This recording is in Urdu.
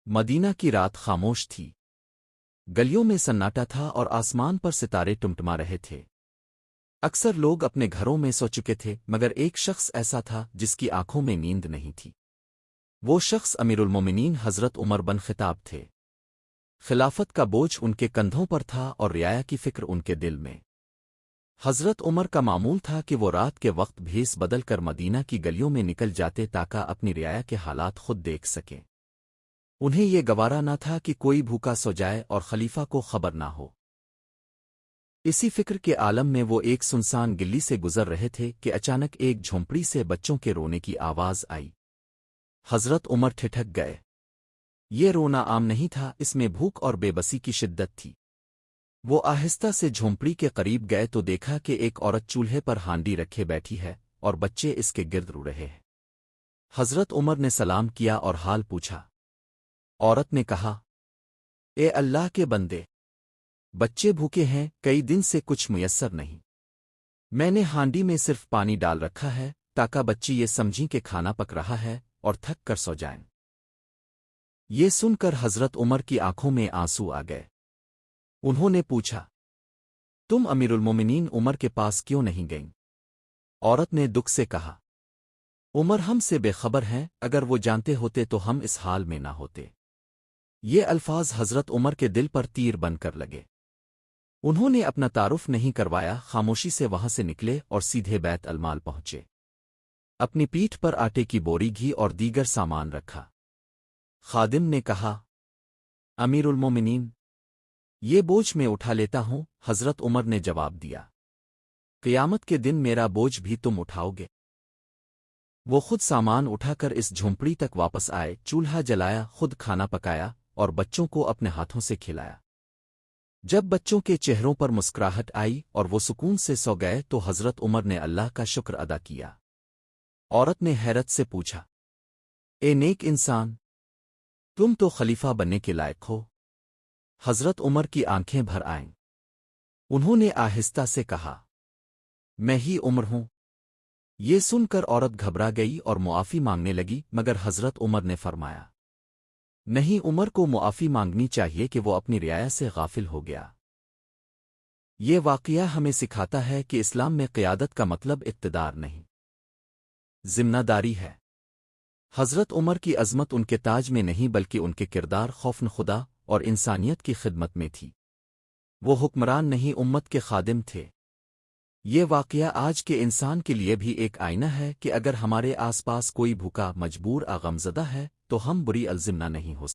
مدینہ کی رات خاموش تھی۔ گلیوں میں سناٹا تھا اور آسمان پر ستارے ٹمٹما رہے تھے۔ اکثر لوگ اپنے گھروں میں سو چکے تھے، مگر ایک شخص ایسا تھا جس کی آنکھوں میں نیند نہیں تھی۔ وہ شخص امیر المومنین حضرت عمر بن خطاب تھے۔ خلافت کا بوجھ ان کے کندھوں پر تھا اور رعایا کی فکر ان کے دل میں۔ حضرت عمر کا معمول تھا کہ وہ رات کے وقت بھیس بدل کر مدینہ کی گلیوں میں نکل جاتے تاکہ اپنی رعایا کے حالات خود دیکھ سکیں۔ انہیں یہ گوارا نہ تھا کہ کوئی بھوکا سو جائے اور خلیفہ کو خبر نہ ہو۔ اسی فکر کے عالم میں وہ ایک سنسان گلی سے گزر رہے تھے کہ اچانک ایک جھونپڑی سے بچوں کے رونے کی آواز آئی۔ حضرت عمر ٹھٹک گئے۔ یہ رونا عام نہیں تھا، اس میں بھوک اور بے بسی کی شدت تھی۔ وہ آہستہ سے جھونپڑی کے قریب گئے تو دیکھا کہ ایک عورت چولہے پر ہانڈی رکھے بیٹھی ہے اور بچے اس کے گرد رو رہے ہیں۔ حضرت عمر نے سلام کیا اور حال پوچھا۔ عورت نے کہا، اے اللہ کے بندے، بچے بھوکے ہیں، کئی دن سے کچھ میسر نہیں۔ میں نے ہانڈی میں صرف پانی ڈال رکھا ہے تاکہ بچی یہ سمجھیں کہ کھانا پک رہا ہے اور تھک کر سو جائیں۔ یہ سن کر حضرت عمر کی آنکھوں میں آنسو آ گئے۔ انہوں نے پوچھا، تم امیر المومنین عمر کے پاس کیوں نہیں گئیں؟ عورت نے دکھ سے کہا، عمر ہم سے بے خبر ہیں، اگر وہ جانتے ہوتے تو ہم اس حال میں نہ ہوتے۔ یہ الفاظ حضرت عمر کے دل پر تیر بن کر لگے۔ انہوں نے اپنا تعارف نہیں کروایا، خاموشی سے وہاں سے نکلے اور سیدھے بیت المال پہنچے۔ اپنی پیٹھ پر آٹے کی بوری، گھی اور دیگر سامان رکھا۔ خادم نے کہا، امیر المومنین، یہ بوجھ میں اٹھا لیتا ہوں۔ حضرت عمر نے جواب دیا، قیامت کے دن میرا بوجھ بھی تم اٹھاؤ گے۔ وہ خود سامان اٹھا کر اس جھونپڑی تک واپس آئے، چولہا جلایا، خود کھانا پکایا اور بچوں کو اپنے ہاتھوں سے کھلایا۔ جب بچوں کے چہروں پر مسکراہٹ آئی اور وہ سکون سے سو گئے تو حضرت عمر نے اللہ کا شکر ادا کیا۔ عورت نے حیرت سے پوچھا، اے نیک انسان، تم تو خلیفہ بننے کے لائق ہو۔ حضرت عمر کی آنکھیں بھر آئیں۔ انہوں نے آہستہ سے کہا، میں ہی عمر ہوں۔ یہ سن کر عورت گھبرا گئی اور معافی مانگنے لگی، مگر حضرت عمر نے فرمایا، نہیں، عمر کو معافی مانگنی چاہیے کہ وہ اپنی رعایا سے غافل ہو گیا۔ یہ واقعہ ہمیں سکھاتا ہے کہ اسلام میں قیادت کا مطلب اقتدار نہیں، ذمہ داری ہے۔ حضرت عمر کی عظمت ان کے تاج میں نہیں بلکہ ان کے کردار، خوف خدا اور انسانیت کی خدمت میں تھی۔ وہ حکمران نہیں، امت کے خادم تھے۔ یہ واقعہ آج کے انسان کے لیے بھی ایک آئینہ ہے کہ اگر ہمارے آس پاس کوئی بھوکا، مجبور، غمزدہ ہے تو ہم بری الزم نہ نہیں ہو سکتے۔